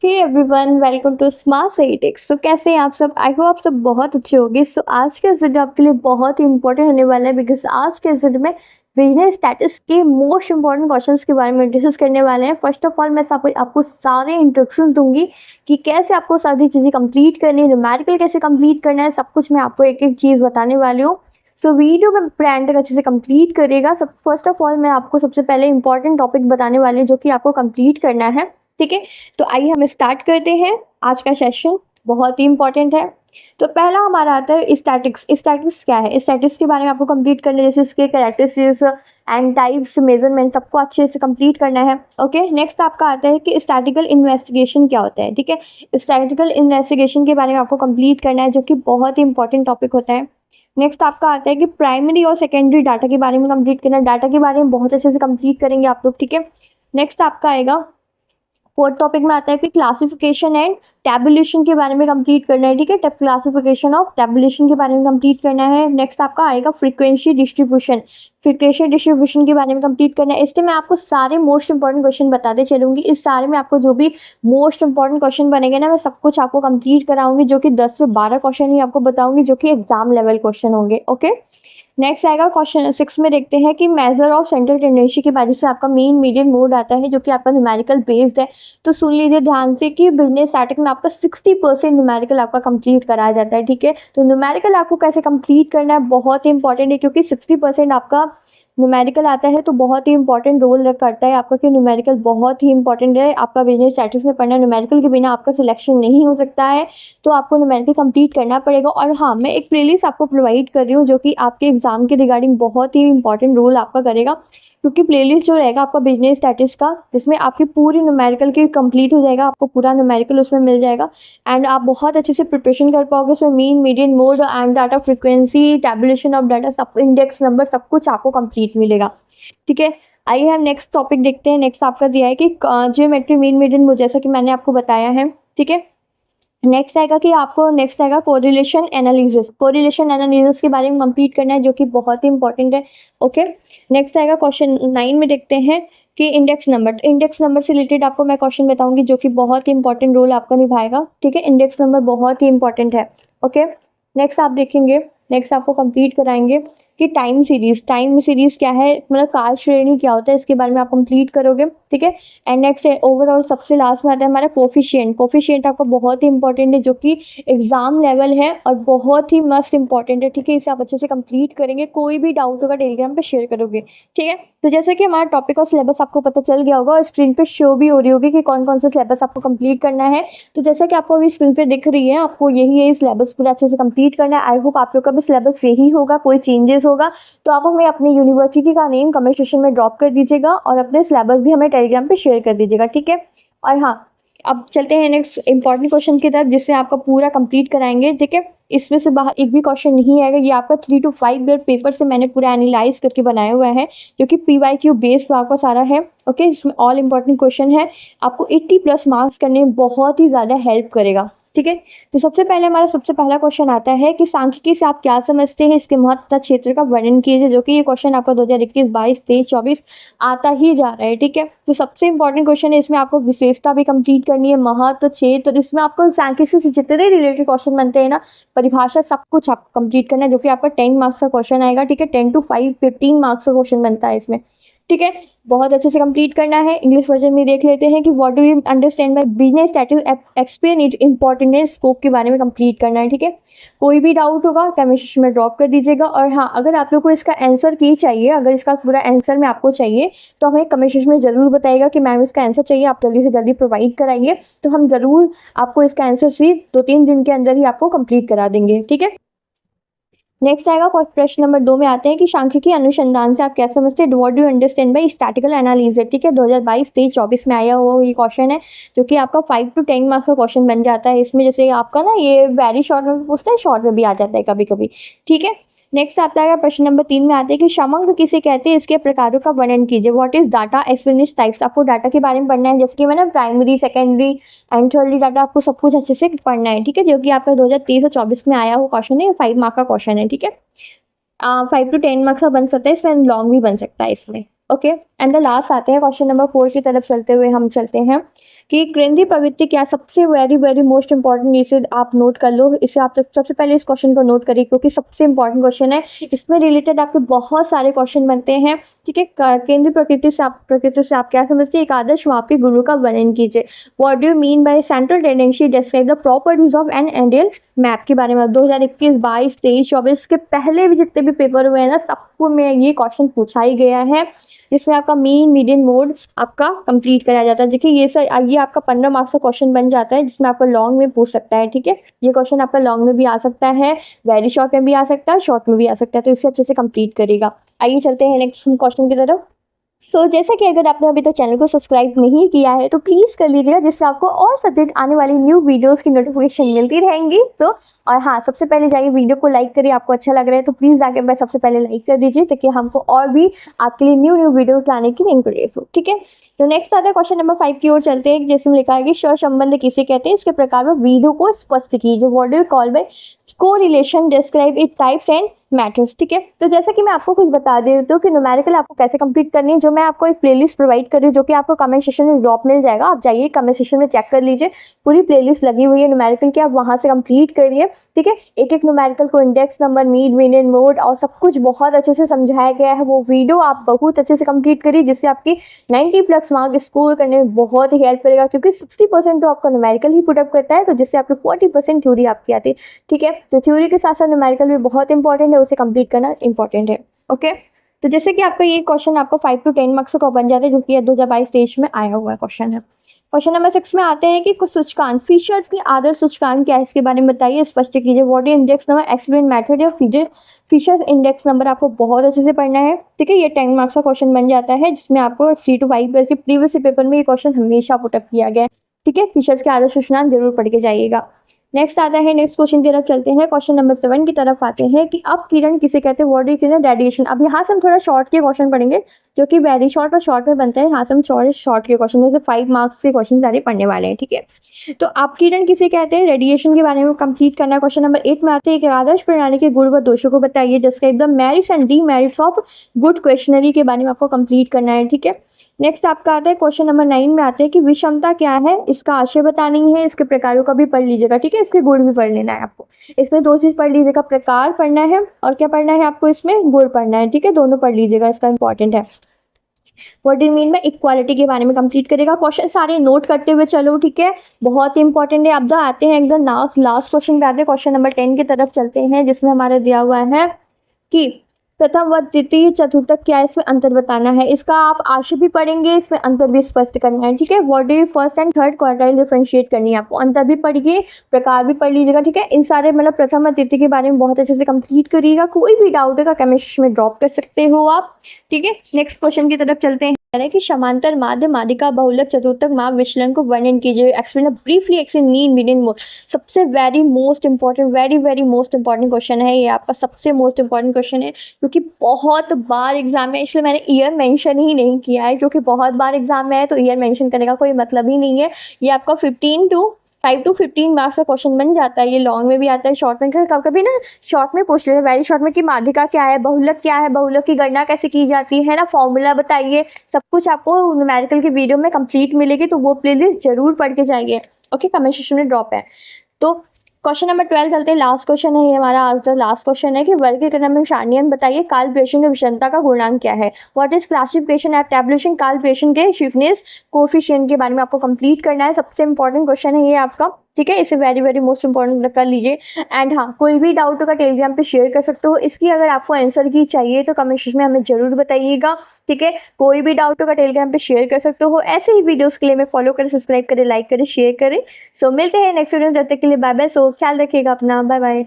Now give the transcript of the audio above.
Hey everyone, welcome to smart सही techs. तो कैसे हैं आप सब? आई होप आप सब बहुत अच्छे होंगे। सो आज का इस वीडियो आपके लिए बहुत ही इंपॉर्टेंट होने वाला है, बिकॉज आज के इस वीडियो में बिजनेस स्टेटस के मोस्ट इंपॉर्टेंट क्वेश्चंस के बारे में डिस्कस करने वाले हैं। फर्स्ट ऑफ ऑल मैं आपको सारे इंस्ट्रक्शन दूंगी कि कैसे आपको सारी चीज़ें कंप्लीट करनी है, न्यूमेरिकल कैसे कंप्लीट करना है, सब कुछ मैं आपको एक एक चीज़ बताने वाली हूँ। सो वीडियो में पूरा तक अच्छे से कंप्लीट करिएगा। सब फर्स्ट ऑफ ऑल मैं आपको सबसे पहले इंपॉर्टेंट टॉपिक बताने वाली हूँ जो कि आपको कंप्लीट करना है। ठीक है, तो आइए हम स्टार्ट करते हैं। आज का सेशन बहुत ही इंपॉर्टेंट है। तो पहला हमारा आता है स्टैटिक्स। स्टैटिक्स क्या है? स्टैटिक्स के बारे में आपको कंप्लीट करना है, जैसे उसके कैरेक्टरिस्टिक्स एंड टाइप्स, मेजरमेंट, सबको अच्छे से कंप्लीट करना है। ओके, नेक्स्ट आपका आता है कि स्टैटिकल इन्वेस्टिगेशन क्या होता है। ठीक है, स्टैटिकल इन्वेस्टिगेशन के बारे में आपको कंप्लीट करना है, जो कि बहुत ही इंपॉर्टेंट टॉपिक होता है। नेक्स्ट आपका आता है कि प्राइमरी और सेकेंडरी डाटा के बारे में कंप्लीट करना है। डाटा के बारे में बहुत अच्छे से कंप्लीट करेंगे आप लोग। ठीक है, नेक्स्ट आपका आएगा फोर्थ टॉपिक में आता है कि क्लासिफिकेशन एंड टैबुलेशन के बारे में कंप्लीट करना है। ठीक है, क्लासिफिकेशन ऑफ टैबुलेशन के बारे में कंप्लीट करना है। नेक्स्ट आपका आएगा फ्रीक्वेंसी डिस्ट्रीब्यूशन। फ्रीक्वेंसी डिस्ट्रीब्यूशन के बारे में कंप्लीट करना है। इसमें मैं आपको सारे मोस्ट इंपॉर्टेंट क्वेश्चन बताते चलूंगी। इस सारे में आपको जो भी मोस्ट इंपॉर्टेंट क्वेश्चन बनेंगे ना, मैं सब कुछ आपको कंप्लीट कराऊंगी, जो कि 10 से 12 क्वेश्चन ही आपको बताऊंगी, जो कि एग्जाम लेवल क्वेश्चन होंगे। ओके, नेक्स्ट आएगा क्वेश्चन 6 में। देखते हैं कि मेजर ऑफ सेंट्रल टेंडेंसी के बाद से आपका मेन मीडियन मोड आता है, जो कि आपका न्यूमेरिकल बेस्ड है। तो सुन लीजिए ध्यान से कि बिजनेस स्टैटिक में आपका 60% न्यूमेरिकल आपका कंप्लीट कराया जाता है। ठीक है, तो न्यूमेरिकल आपको कैसे कंप्लीट करना है बहुत ही इंपॉर्टेंट है, क्योंकि 60% आपका न्यूमेरिकल आता है, तो बहुत ही इंपॉर्टेंट रोल करता है आपका कि न्यूमेरिकल बहुत ही इंपॉर्टेंट है। आपका बिजनेस स्टैटिक्स में पढ़ना, न्यूमेरिकल के बिना आपका सिलेक्शन नहीं हो सकता है, तो आपको न्यूमेरिकल कंप्लीट करना पड़ेगा। और हाँ, मैं एक प्लेलिस्ट आपको प्रोवाइड कर रही हूँ, जो कि आपके एग्जाम के रिगार्डिंग बहुत ही इंपॉर्टेंट रोल आपका करेगा, क्योंकि प्लेलिस्ट जो रहेगा आपका बिजनेस स्टैटिक्स का, जिसमें आपकी पूरी न्यूमेरिकल की कंप्लीट हो जाएगा, आपको पूरा न्यूमेरिकल उसमें मिल जाएगा एंड आप बहुत अच्छे से प्रिपरेशन कर पाओगे। उसमें mean, median, mode and data, frequency, tabulation of data, सब इंडेक्स नंबर, सब कुछ आपको कंप्लीट मिलेगा। ठीक है, आइए हम नेक्स्ट टॉपिक देखते हैं। नेक्स्ट आपका दिया है कि ज्योमेट्री, मीन, मीडियन, मोड, जैसा कि मैंने आपको बताया है। ठीक है, नेक्स्ट आएगा कोरिलेशन एनालिसिस। कोरिलेशन एनालिसिस के बारे में कंप्लीट करना है, जो कि बहुत ही इंपॉर्टेंट है। ओके, नेक्स्ट आएगा क्वेश्चन 9 में। देखते हैं कि इंडेक्स नंबर। इंडेक्स नंबर से रिलेटेड आपको मैं क्वेश्चन बताऊंगी, जो कि बहुत ही इंपॉर्टेंट रोल आपका निभाएगा। ठीक है, इंडेक्स नंबर बहुत ही इंपॉर्टेंट है। ओके, नेक्स्ट आप देखेंगे, नेक्स्ट आपको कंप्लीट कराएंगे कि टाइम सीरीज। टाइम सीरीज क्या है, मतलब काल श्रेणी क्या होता है, इसके बारे में आप कंप्लीट करोगे। ठीक है, एंड नेक्स्ट ओवरऑल सबसे लास्ट में आता है हमारा कोफिशिएंट। कोफिशिएंट आपका बहुत ही इंपॉर्टेंट है, जो कि एग्जाम लेवल है और बहुत ही मस्त इंपॉर्टेंट है। ठीक है, इसे आप अच्छे से कंप्लीट करेंगे। कोई भी डाउट होगा टेलीग्राम पे शेयर करोगे। ठीक है, तो जैसे कि हमारा टॉपिक और सिलेबस आपको पता चल गया होगा और स्क्रीन पे शो भी हो रही होगी कि कौन कौन से सिलेबस आपको कंप्लीट करना है। तो जैसा कि आपको अभी स्क्रीन पे दिख रही है, आपको यही सिलेबस पूरा अच्छे से कंप्लीट करना है। आई होप आप लोग का भी सिलेबस यही होगा, कोई चेंजेस होगा तो आप हमें अपनी यूनिवर्सिटी का नेम कमेंट सेक्शन में ड्रॉप कर दीजिएगा और अपने सिलेबस भी हमें टेलीग्राम पे शेयर कर दीजिएगा। ठीक है, और हाँ, अब चलते हैं नेक्स्ट इंपॉर्टेंट क्वेश्चन की तरफ, जिससे आपका पूरा कंप्लीट कराएंगे। ठीक है, इसमें से बाहर एक भी क्वेश्चन नहीं आएगा। ये आपका 3 to 5 ईयर पेपर से मैंने पूरा एनालाइज करके बनाया हुआ है, जो कि PYQ बेस पर आपका सारा है। ओके, इसमें ऑल इंपॉर्टेंट क्वेश्चन है, आपको 80+ मार्क्स करने में बहुत ही ज़्यादा हेल्प करेगा। ठीक है, तो सबसे पहले हमारा सबसे पहला क्वेश्चन आता है कि सांख्यिकी से आप क्या समझते हैं, इसके महत्व तथा क्षेत्र का वर्णन कीजिए। जो कि ये क्वेश्चन आपका 2021, 22, 23, 24 आता ही जा रहा है। ठीक है, तो सबसे इंपॉर्टेंट क्वेश्चन है, इसमें आपको विशेषता भी कंप्लीट करनी है, महत्व, क्षेत्र, तो इसमें आपको सांख्यिकी से जितने रिलेटेड क्वेश्चन बनते हैं ना, परिभाषा, सब कुछ आपको कंप्लीट करना है, जो कि आपका 10 मार्क्स का क्वेश्चन आएगा। ठीक है, 10 to 5 15 मार्क्स का क्वेश्चन बनता है इसमें। ठीक है, बहुत अच्छे से कंप्लीट करना है। इंग्लिश वर्जन में देख लेते हैं कि what do you understand by business statistics, explain it, important scope के बारे में कंप्लीट करना है। ठीक है, कोई भी डाउट होगा कमेंट सेक्शन में ड्रॉप कर दीजिएगा। और हाँ, अगर आप लोग को इसका आंसर की चाहिए, अगर इसका पूरा आंसर में आपको चाहिए, तो हमें कमेंट सेक्शन में ज़रूर बताइएगा कि मैम इसका आंसर चाहिए, आप जल्दी से जल्दी प्रोवाइड कराइए, तो हम ज़रूर आपको इसका आंसर शीट 2-3 दिन के अंदर ही आपको कंप्लीट करा देंगे। ठीक है, नेक्स्ट आएगा प्रश्न नंबर 2 में आते हैं कि सांख्यिकी अनुसंधान से आप क्या समझते हैं, what do you understand by statistical analysis. ठीक है, 2022, 23, 24 में आया हुआ ये क्वेश्चन है, जो कि आपका 5 to 10 मार्क्स का क्वेश्चन बन जाता है। इसमें जैसे आपका ना ये वेरी शॉर्ट में पूछता है, शॉर्ट में भी आ जाता है कभी कभी। ठीक है, नेक्स्ट आता है प्रश्न नंबर 3 में आते हैं कि समग्र किसे कहते हैं, इसके प्रकारों का वर्णन कीजिए। What is data, explain its types. आपको डाटा के बारे में पढ़ना है, जैसे कि मैंने प्राइमरी, सेकेंडरी एंड थर्डरी डाटा, आपको सब कुछ अच्छे से पढ़ना है। ठीक है, जो कि आपका 2023 और 24 में आया हुआ क्वेश्चन है, 5 मार्क का क्वेश्चन है। ठीक है, 5 to 10 मार्क्स का बन सकता है, इसमें लॉन्ग भी बन सकता है इसमें। ओके, एंड द लास्ट आते हैं क्वेश्चन नंबर 4 की तरफ चलते हुए हम चलते हैं कि केंद्रीय प्रवृत्ति क्या, सबसे वेरी वेरी मोस्ट इंपॉर्टेंट, इसे आप नोट कर लो, इसे आप सबसे पहले इस क्वेश्चन को नोट करिए क्योंकि सबसे इंपॉर्टेंट क्वेश्चन है। इसमें रिलेटेड आपके बहुत सारे क्वेश्चन बनते हैं, ठीक है। केंद्रीय प्रकृति से आप क्या समझते हैं? एक आदर्श माप के गुरु का वर्णन कीजिए। What do you mean by central tendency, describe the properties of an Indian map के बारे में 2021, 22, 23, 24 के पहले भी जितने भी पेपर हुए हैं ना, सबको में ये क्वेश्चन पूछा ही गया है, जिसमें आपका मीन मीडियन मोड आपका कंप्लीट कराया जाता है। देखिए ये आपका 15 मार्क्स का क्वेश्चन बन जाता है, जिसमें आपका लॉन्ग में पूछ सकता है, ठीक है। ये क्वेश्चन आपका लॉन्ग में भी आ सकता है, वेरी शॉर्ट में भी आ सकता है, शॉर्ट में भी आ सकता है, तो इसे अच्छे से कंप्लीट करेगा। आइए चलते हैं नेक्स्ट क्वेश्चन की तरफ। जैसा कि अगर आपने अभी तक चैनल को सब्सक्राइब नहीं किया है तो प्लीज़ कर लीजिएगा, जिससे आपको और सतत आने वाली न्यू वीडियोस की नोटिफिकेशन मिलती रहेंगी। और हाँ, सबसे पहले जाइए वीडियो को लाइक करिए, आपको अच्छा लग रहा है तो प्लीज़ जाके मैं सबसे पहले लाइक कर दीजिए, ताकि हमको और भी आपके लिए न्यू वीडियोज़ लाने की इंकरेज हो, ठीक है। तो नेक्स्ट आता है क्वेश्चन नंबर 5 की ओर चलते हैं, जिसमें लिखा है कि सहसंबंध किसे कहते हैं, इसके प्रकार में विधियों को स्पष्ट कीजिए। What do you call by correlation, describe it types and methods, ठीक है। तो जैसा कि मैं आपको कुछ बता देती हूँ कि न्यूमेरिकल आपको कैसे कंप्लीट करनी है, जो मैं आपको एक प्लेलिस्ट प्रोवाइड कर रही हूँ, जो कि आपको कमेंट सेक्शन में ड्रॉप मिल जाएगा। आप जाइए कमेंट सेक्शन में चेक कर लीजिए, पूरी प्लेलिस्ट लगी हुई है न्यूमेरिकल की, आप वहाँ से कंप्लीट करिए, ठीक है। एक एक न्यूमेरिकल को index number, mean, median, mode और सब कुछ बहुत अच्छे से समझाया गया है। वो वीडियो आप बहुत अच्छे से कंप्लीट करिए, जिससे आपकी 90+ मार्क स्कोर करने में बहुत ही हेल्प करेगा, क्योंकि 60% तो आपका न्यूमेरिकल ही पुटअप करता है, तो जिससे आपकी 40% थ्योरी आपकी आती है, ठीक है। तो थ्योरी के साथ साथ न्यूमेरिकल भी बहुत इंपॉर्टेंट है, उसे कंप्लीट करना इंपॉर्टेंट है, ओके। तो जैसे कि आपका ये क्वेश्चन आपको 5 to 10 मार्क्स का बन जाता है, जो कि 2022 तेईस में आया हुआ क्वेश्चन है। क्वेश्चन नंबर 6 में आते हैं कि कुछ सूचकांक, फीचर्स की आदर्श सूचकांक क्या है, इसके बारे में बताइए, स्पष्ट कीजिए। What is index number, explain method या फीचर्स इंडेक्स नंबर आपको बहुत अच्छे से पढ़ना है, ठीक है। ये 10 मार्क्स का क्वेश्चन बन जाता है, जिसमें आपको 3 to 5 के प्रीवियस पेपर में ये क्वेश्चन हमेशा पुटअप किया गया है, ठीक है। फीचर्स के आदर्श सूचकांक जरूर पढ़ के जाइएगा। नेक्स्ट आता है, नेक्स्ट क्वेश्चन की तरफ चलते हैं। क्वेश्चन नंबर 7 की तरफ आते हैं कि अब किरण किसे कहते हैं, व्हाट इज किरण, रेडिएशन। अब यहाँ से हम थोड़ा शॉर्ट के क्वेश्चन पढ़ेंगे, जो कि वेरी शॉर्ट और शॉर्ट में बनते हैं। यहाँ से हम शॉर्ट के क्वेश्चन, जैसे 5 मार्क्स के क्वेश्चन सारे पढ़ने वाले हैं, ठीक है। तो अब किरण किसे कहते हैं, रेडिएशन के बारे में कंप्लीट करना है। क्वेश्चन नंबर 8 में आते हैं कि आदर्श प्रणाली के गुण व दोषों को बताइए, describe the merits and demerits of good questionnaire के बारे में आपको कंप्लीट करना है, ठीक है। नेक्स्ट आपका आता है क्वेश्चन नंबर 9 में आते हैं कि विषमता क्या है, इसका आशय बतानी है, इसके प्रकारों का भी पढ़ लीजिएगा, ठीक है। इसके गुण भी पढ़ लेना है आपको, इसमें 2 चीज पढ़ लीजिएगा, प्रकार पढ़ना है और क्या पढ़ना है आपको, इसमें गुण पढ़ना है, ठीक है। दोनों पढ़ लीजिएगा, इसका इंपॉर्टेंट है। What do mean by equality के बारे में कंप्लीट करेगा। क्वेश्चन सारे नोट करते हुए चलो, ठीक है, बहुत इंपॉर्टेंट है। अब आते हैं एकदम लास्ट क्वेश्चन पे आते हैं, क्वेश्चन नंबर 10 की तरफ चलते हैं, जिसमें हमारा दिया हुआ है कि प्रथम व द्वितीय चतुर्थक क्या है, इसमें अंतर बताना है। इसका आप आशय भी पढ़ेंगे, इसमें अंतर भी स्पष्ट करना है, ठीक है। What do first and third quartile differentiate करनी है आपको, अंतर भी पढ़िए, प्रकार भी पढ़ लीजिएगा, ठीक है। इन सारे मतलब प्रथम और द्वितीय के बारे में बहुत अच्छे से कंप्लीट करिएगा। कोई भी डाउट है केमिस्ट्री में ड्रॉप कर सकते हो आप, ठीक है। नेक्स्ट क्वेश्चन की तरफ चलते हैं कि समांतर माध्य माध्यिका बहुलक चतुर्थक माप विचलन को वर्णन कीजिए, explain briefly, explain mean, median, mode. सबसे very most important, very most important question है ये, आपका सबसे मोस्ट इंपॉर्टेंट क्वेश्चन है, क्योंकि बहुत बार एग्जाम में, इसलिए मैंने ईयर मेंशन ही नहीं किया है, क्योंकि बहुत बार एग्जाम में है तो ईयर मेंशन करने का कोई मतलब ही नहीं है। ये आपका 5 to 15 मार्क्स का क्वेश्चन बन जाता है, ये लॉन्ग में भी आता है, शॉर्ट में कभी ना शॉर्ट में पूछ लेते, वेरी शॉर्ट में कि माध्यिका क्या है, बहुलक क्या है, बहुलक की गणना कैसे की जाती है ना, फॉर्मूला बताइए, सब कुछ आपको न्यूमेरिकल की वीडियो में कंप्लीट मिलेगी, तो वो प्लेलिस्ट जरूर पढ़ के जाइए, ओके। कमेंट सेक्शन में ड्रॉप है। तो क्वेश्चन नंबर 12 चलते हैं, लास्ट क्वेश्चन है ये हमारा आज का लास्ट क्वेश्चन है कि वर्गीकरण में सारणियन बताइए, काल्पनिक की विषमता का गुणांक क्या है। What is classification and tabulation, काल्पनिक के स्वीकनेस कोफिशिएंट के बारे में आपको कंप्लीट करना है। सबसे इंपॉर्टेंट क्वेश्चन है ये आपका, ठीक है। इसे वेरी मोस्ट इंपॉर्टेंट कर लीजिए। एंड हाँ, कोई भी डाउट होगा टेलीग्राम पे शेयर कर सकते हो, इसकी अगर आपको आंसर की चाहिए तो कमेंट सेक्शन में हमें जरूर बताइएगा, ठीक है। कोई भी डाउट होगा टेलीग्राम पे शेयर कर सकते हो। ऐसे ही वीडियोस के लिए मैं फॉलो करें, सब्सक्राइब करें, लाइक करें, शेयर करें। सो मिलते हैं नेक्स्ट वीडियो में, तब तक के लिए बाय बाय। सो ख्याल रखिएगा अपना, बाय बाय।